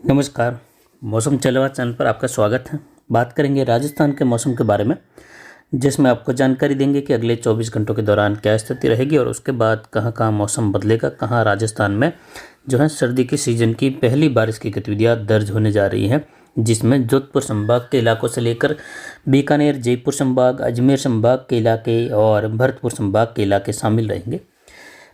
नमस्कार। मौसम चलवा चैनल पर आपका स्वागत है। बात करेंगे राजस्थान के मौसम के बारे में, जिसमें आपको जानकारी देंगे कि अगले 24 घंटों के दौरान क्या स्थिति रहेगी और उसके बाद कहां कहां मौसम बदलेगा, कहां राजस्थान में जो है सर्दी के सीजन की पहली बारिश की गतिविधियां दर्ज होने जा रही हैं, जिसमें जोधपुर संभाग के इलाकों से लेकर बीकानेर, जयपुर संभाग, अजमेर संभाग के इलाके और भरतपुर संभाग के इलाके शामिल रहेंगे।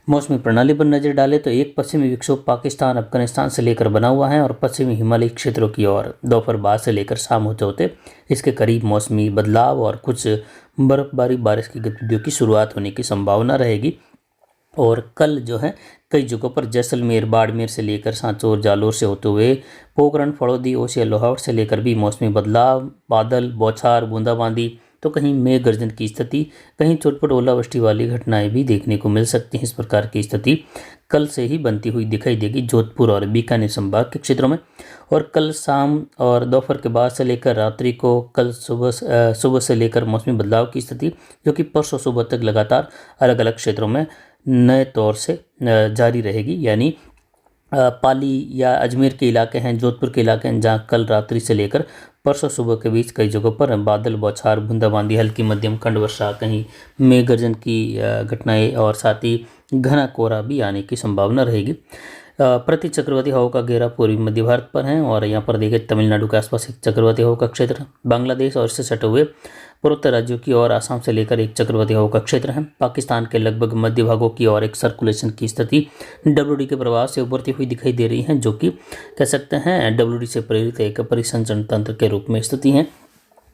मौसमी प्रणाली पर नजर डालें तो एक पश्चिमी विक्षोभ पाकिस्तान, अफगानिस्तान से लेकर बना हुआ है और पश्चिमी हिमालयी क्षेत्रों की ओर दोपहर बाद से लेकर शाम होते होते इसके करीब मौसमी बदलाव और कुछ बर्फबारी बारिश की गतिविधियों की शुरुआत होने की संभावना रहेगी। और कल जो है कई जगहों पर जैसलमेर, बाड़मेर से लेकर सांचौर, जालोर से होते हुए पोखरण, फड़ौदी, ओसिया, लोहावट से लेकर भी मौसमी बदलाव, बादल, बौछार, बूंदाबांदी, तो कहीं मेघ गर्जन की स्थिति, कहीं चोटपट ओलावृष्टि वाली घटनाएं भी देखने को मिल सकती हैं। इस प्रकार की स्थिति कल से ही बनती हुई दिखाई देगी जोधपुर और बीकानेर संभाग के क्षेत्रों में। और कल शाम और दोपहर के बाद से लेकर रात्रि को कल सुबह से लेकर मौसमी बदलाव की स्थिति, जो कि परसों सुबह तक लगातार अलग अलग क्षेत्रों में नए तौर से जारी रहेगी। यानी पाली या अजमेर के इलाके हैं, जोधपुर के इलाके हैं, जहां कल रात्रि से लेकर परसों सुबह के बीच कई जगहों पर बादल, बौछार, बूंदाबांदी, हल्की मध्यम खंड वर्षा, कहीं मेघ गर्जन की घटनाएं और साथ ही घना कोहरा भी आने की संभावना रहेगी। प्रति चक्रवाती हवा का घेरा पूर्वी मध्य भारत पर है और यहाँ पर देखिए तमिलनाडु के आसपास एक चक्रवाती हवा का क्षेत्र, बांग्लादेश और इससे सटे हुए पूर्वोत्तर राज्यों की ओर आसाम से लेकर एक चक्रवाती हवा का क्षेत्र है। पाकिस्तान के लगभग मध्य भागों की ओर एक सर्कुलेशन की स्थिति डब्ल्यूडी के प्रभाव से उभरती हुई दिखाई दे रही है, जो कि कह सकते हैं डब्ल्यूडी से प्रेरित एक परिसंचरण तंत्र के रूप में स्थिति है।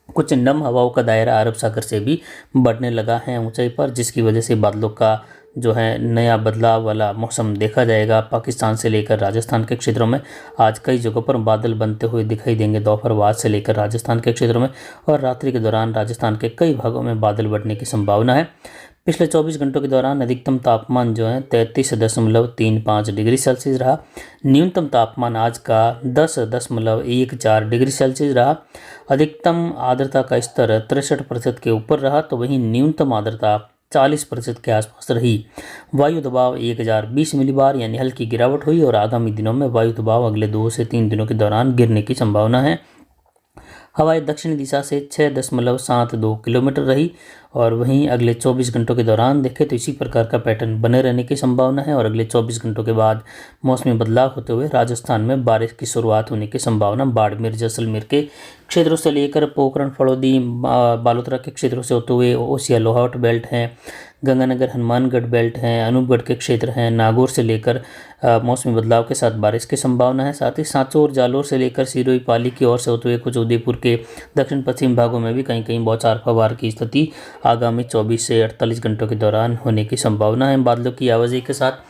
कुछ नम हवाओं का दायरा अरब सागर से भी बढ़ने लगा है ऊंचाई पर, जिसकी वजह से बादलों का जो है नया बदलाव वाला मौसम देखा जाएगा। पाकिस्तान से लेकर राजस्थान के क्षेत्रों में आज कई जगहों पर बादल बनते हुए दिखाई देंगे दोपहर बाद से लेकर राजस्थान के क्षेत्रों में, और रात्रि के दौरान राजस्थान के कई भागों में बादल बढ़ने की संभावना है। पिछले 24 घंटों के दौरान अधिकतम तापमान जो है 33.35 डिग्री सेल्सियस रहा। न्यूनतम तापमान आज का 10.14 डिग्री सेल्सियस रहा। अधिकतम आर्द्रता का स्तर 63% के ऊपर रहा, तो वहीं न्यूनतम आर्द्रता 40% के आसपास रही। वायु दबाव 1020 मिलीबार यानी हल्की गिरावट हुई और आगामी दिनों में वायु दबाव अगले 2 से 3 दिनों के दौरान गिरने की संभावना है। हवाएं दक्षिणी दिशा से 6.72 किलोमीटर रही और वहीं अगले 24 घंटों के दौरान देखें तो इसी प्रकार का पैटर्न बने रहने की संभावना है। और अगले 24 घंटों के बाद मौसमी बदलाव होते हुए राजस्थान में बारिश की शुरुआत होने की संभावना बाड़मेर, जैसलमेर के क्षेत्रों से लेकर पोखरण, फड़ौदी, बालोतरा के क्षेत्रों से होते हुए ओसिया, लोहावट बेल्ट हैं, गंगानगर, हनुमानगढ़ बेल्ट हैं, अनूपगढ़ के क्षेत्र हैं, नागौर से लेकर मौसमी बदलाव के साथ बारिश की संभावना है। साथ ही सांचौर, जालोर से लेकर सिरोही, पाली की ओर से होते हुए कुछ उदयपुर के दक्षिण पश्चिम भागों में भी कहीं कहीं बौछार फव्वार की स्थिति आगामी 24 से 48 घंटों के दौरान होने की संभावना है बादलों की आवाजाही के साथ।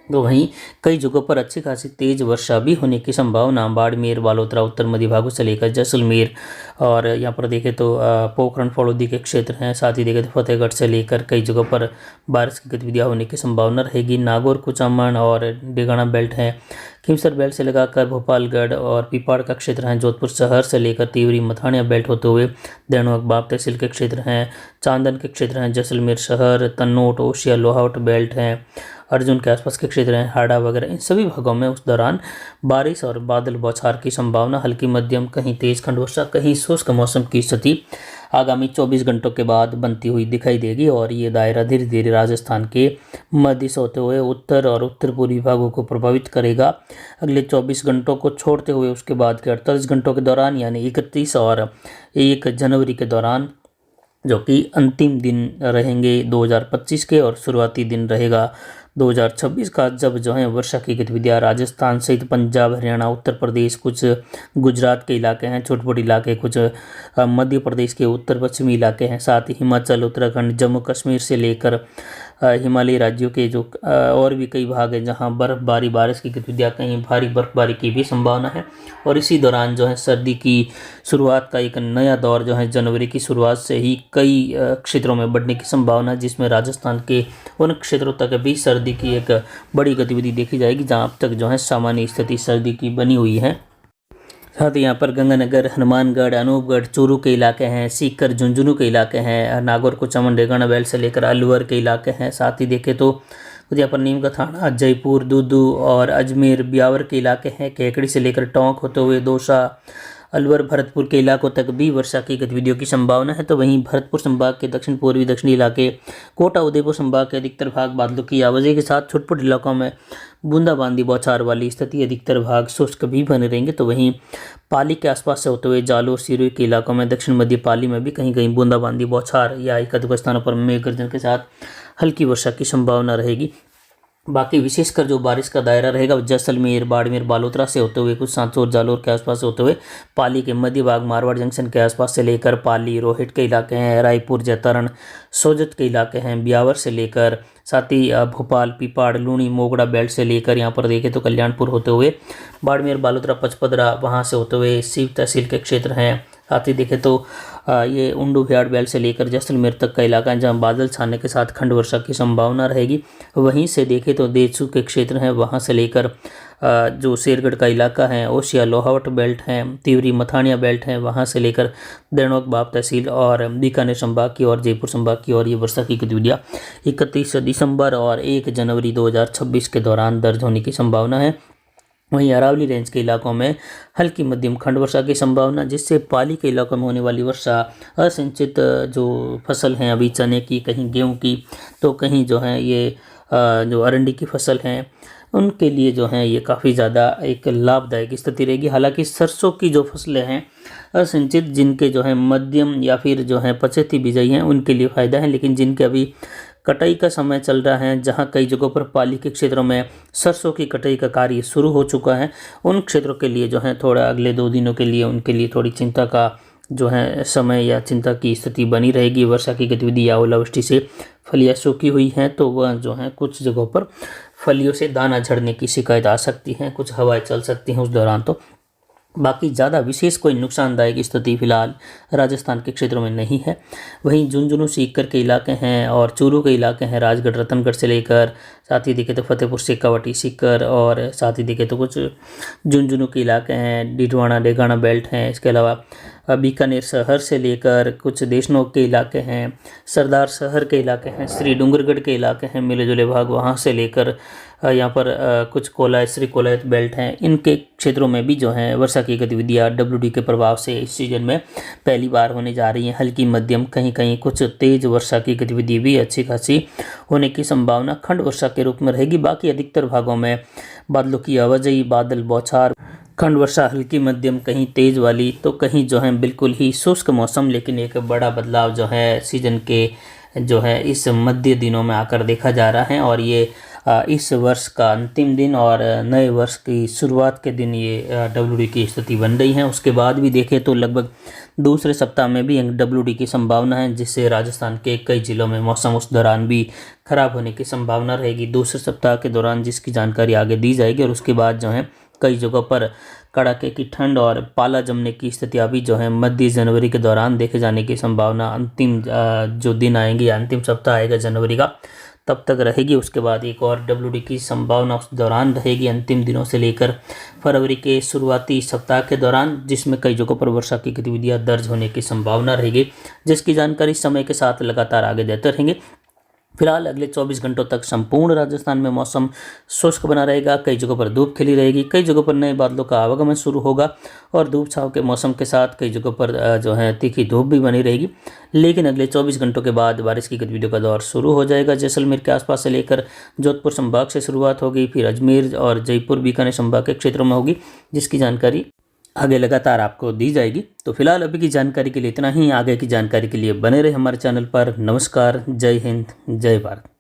तो वहीं कई जगहों पर अच्छी खासी तेज वर्षा भी होने की संभावना बाड़मेर, बालोतरा, उत्तर मध्य भागों से लेकर जैसलमेर और यहाँ पर देखें तो पोखरण, फड़ौदी के क्षेत्र हैं। साथ ही देखें तो फतेहगढ़ से लेकर कई जगहों पर बारिश की गतिविधियाँ होने की संभावना रहेगी। नागौर, कुचामन और डेगाना बेल्ट हैं। खिमसर बेल्ट से लगाकर भोपालगढ़ और पिपाड़ का क्षेत्र है। जोधपुर शहर से लेकर तिवरी, मथानिया बेल्ट होते हुए देवनाग, बाप तहसील के क्षेत्र हैं। चांदन के क्षेत्र हैं। जैसलमेर शहर, तन्नोट, ओसिया, लोहावट बेल्ट हैं। अर्जुन के आसपास के क्षेत्र हैं, हाड़ा वगैरह, इन सभी भागों में उस दौरान बारिश और बादल बौछार की संभावना, हल्की मध्यम, कहीं तेज खंड वर्षा, कहीं शुष्क मौसम की स्थिति आगामी 24 घंटों के बाद बनती हुई दिखाई देगी। और ये दायरा धीरे धीरे राजस्थान के मध्य से होते हुए उत्तर और उत्तर पूर्वी भागों को प्रभावित करेगा। अगले 24 घंटों को छोड़ते हुए उसके बाद के 48 घंटों के दौरान यानी 31 और 1 जनवरी के दौरान, जो कि अंतिम दिन रहेंगे 2025 के और शुरुआती दिन रहेगा 2026 का, जब जो है वर्षा की गतिविधियाँ राजस्थान सहित पंजाब, हरियाणा, उत्तर प्रदेश, कुछ गुजरात के इलाके हैं, छोटे इलाके, कुछ मध्य प्रदेश के उत्तर पश्चिमी इलाके हैं, साथ ही हिमाचल, उत्तराखंड, जम्मू कश्मीर से लेकर हिमालयी राज्यों के जो और भी कई भाग हैं जहां बर्फबारी, बारिश की गतिविधियाँ, कहीं भारी बर्फबारी की भी संभावना है। और इसी दौरान जो है सर्दी की शुरुआत का एक नया दौर जो है जनवरी की शुरुआत से ही कई क्षेत्रों में बढ़ने की संभावना है, जिसमें राजस्थान के उन क्षेत्रों तक भी सर्दी की एक बड़ी गतिविधि देखी जाएगी जहाँ अब तक जो है सामान्य स्थिति सर्दी की बनी हुई है। साथ ही यहाँ पर गंगानगर, हनुमानगढ़, अनूपगढ़, चूरू के इलाके हैं, सीकर, झुंझुनू के इलाके हैं, नागौर, कुचामन, डेगाना बेल्ट से लेकर अलवर के इलाके हैं। साथ ही देखें तो तो यहाँ पर नीम का थाना, जयपुर, दूदू और अजमेर, ब्यावर के इलाके हैं। केकड़ी से लेकर टोंक होते हुए दौसा, अलवर, भरतपुर के इलाकों तक भी वर्षा की गतिविधियों की संभावना है। तो वहीं भरतपुर संभाग के दक्षिण पूर्वी दक्षिणी इलाके, कोटा, उदयपुर संभाग के अधिकतर भाग बादलों की आवाजाही के साथ छुटपुट इलाकों में बूंदाबांदी बौछार वाली स्थिति, अधिकतर भाग शुष्क भी बने रहेंगे। तो वहीं पाली के आसपास से होते हुए जालोर, सिरोही के इलाकों में, दक्षिण मध्य पाली में भी कहीं कहीं बूंदाबांदी बौछार या एक आध स्थानों पर मेघ गर्जन के साथ हल्की वर्षा की संभावना रहेगी। बाकी विशेषकर जो बारिश का दायरा रहेगा जैसलमेर, बाड़मेर, बालोतरा से होते हुए कुछ सांचौर, जालोर के आसपास से होते हुए पाली के मध्य भाग, मारवाड़ जंक्शन के आसपास से लेकर पाली, रोहिट के इलाके हैं, रायपुर, जैतारण, सोजत के इलाके हैं, ब्यावर से लेकर साथ ही भोपाल, पीपाड़, लूणी, मोगड़ा बेल्ट से लेकर यहाँ पर देखें तो कल्याणपुर होते हुए बाड़मेर, बालोतरा, पचपदरा, वहाँ से होते हुए सीव तहसील के क्षेत्र हैं। साथ ही देखें तो ये उंडू भ्याड़ बेल्ट से लेकर जैसलमेर तक का इलाका है जहाँ बादल छाने के साथ खंड वर्षा की संभावना रहेगी। वहीं से देखें तो देशू के क्षेत्र हैं, वहाँ से लेकर जो शेरगढ़ का इलाका है, ओसिया, लोहावट बेल्ट हैं, तिवरी, मथानिया बेल्ट हैं, वहाँ से लेकर देवनोक, बाप तहसील और बीकानेर संभाग की और जयपुर संभाग की और ये वर्षा की गतिविधियाँ 31 दिसंबर और 1 जनवरी 2026 के दौरान दर्ज होने की संभावना है। वहीं अरावली रेंज के इलाकों में हल्की मध्यम खंड वर्षा की संभावना, जिससे पाली के इलाकों में होने वाली वर्षा असिंचित जो फसल हैं अभी चने की, कहीं गेहूं की, तो कहीं जो है ये जो अरंडी की फसल हैं उनके लिए जो है ये काफ़ी ज़्यादा एक लाभदायक स्थिति रहेगी। हालांकि सरसों की जो फसलें हैं असिंचित, जिनके जो है मध्यम या फिर जो है पछेती बिजाई हैं उनके लिए फ़ायदा है, लेकिन जिनके अभी कटाई का समय चल रहा है, जहां कई जगहों पर पाली के क्षेत्रों में सरसों की कटाई का कार्य शुरू हो चुका है, उन क्षेत्रों के लिए जो है थोड़ा अगले 2 दिनों के लिए उनके लिए थोड़ी चिंता का जो है समय या चिंता की स्थिति बनी रहेगी। वर्षा की गतिविधि या ओलावृष्टि से फलियाँ सूखी हुई हैं, तो वह जो है कुछ जगहों पर फलियों से दाना झड़ने की शिकायत आ सकती हैं, कुछ हवाएं चल सकती हैं उस दौरान। तो बाकी ज़्यादा विशेष कोई नुकसानदायक स्थिति फिलहाल राजस्थान के क्षेत्रों में नहीं है। वहीं झुंझुनू, सीकर के इलाके हैं और चूरू के इलाके हैं, राजगढ़, रतनगढ़ से लेकर साथ ही देखे तो फतेहपुर, शेखावाटी, सीकर और साथ ही देखे तो कुछ झुंझुनू के इलाके हैं, डिडवाना, डेगाना बेल्ट हैं। इसके अलावा बीकानेर शहर से लेकर कुछ देशनोक के इलाके हैं, सरदार शहर के इलाके हैं, श्री डूंगरगढ़ के इलाके हैं, मिले जुले भाग वहाँ से लेकर यहाँ पर कुछ कोलायत, श्री कोलायत बेल्ट हैं। इनके क्षेत्रों में भी जो है वर्षा की गतिविधियाँ WD के प्रभाव से इस सीजन में पहली बार होने जा रही हैं। हल्की मध्यम, कहीं कहीं कुछ तेज वर्षा की गतिविधि भी अच्छी खासी होने की संभावना खंड वर्षा के रूप में रहेगी। बाकी अधिकतर भागों में बादलों की आवाजाही, बादल, बौछार, खंड वर्षा हल्की मध्यम, कहीं तेज वाली, तो कहीं जो है बिल्कुल ही शुष्क मौसम। लेकिन एक बड़ा बदलाव जो है सीजन के जो है इस मध्य दिनों में आकर देखा जा रहा है, और ये इस वर्ष का अंतिम दिन और नए वर्ष की शुरुआत के दिन ये WD की स्थिति बन रही है। उसके बाद भी देखें तो लगभग दूसरे सप्ताह में भी WD की संभावना है, जिससे राजस्थान के कई जिलों में मौसम उस दौरान भी खराब होने की संभावना रहेगी। दूसरे सप्ताह के दौरान जिसकी जानकारी आगे दी जाएगी, और उसके बाद जो है कई जगहों पर कड़ाके की ठंड और पाला जमने की स्थितियाँ भी जो है मध्य जनवरी के दौरान देखे जाने की संभावना अंतिम जो दिन आएंगे, अंतिम सप्ताह आएगा जनवरी का, तब तक रहेगी। उसके बाद एक और WD की संभावना उस दौरान रहेगी अंतिम दिनों से लेकर फरवरी के शुरुआती सप्ताह के दौरान, जिसमें कई जगहों पर वर्षा की गतिविधियाँ दर्ज होने की संभावना रहेगी, जिसकी जानकारी समय के साथ लगातार आगे देते रहेंगे। फिलहाल अगले 24 घंटों तक संपूर्ण राजस्थान में मौसम शुष्क बना रहेगा। कई जगहों पर धूप खिली रहेगी, कई जगहों पर नए बादलों का आवागमन शुरू होगा, और धूप छांव के मौसम के साथ कई जगहों पर जो है तीखी धूप भी बनी रहेगी। लेकिन अगले 24 घंटों के बाद बारिश की गतिविधियों का दौर शुरू हो जाएगा। जैसलमेर के आसपास से लेकर जोधपुर संभाग से शुरुआत होगी, फिर अजमेर और जयपुर, बीकानेर संभाग के क्षेत्रों में होगी, जिसकी जानकारी आगे लगातार आपको दी जाएगी। तो फिलहाल अभी की जानकारी के लिए इतना ही। आगे की जानकारी के लिए बने रहे हमारे चैनल पर। नमस्कार, जय हिंद, जय भारत।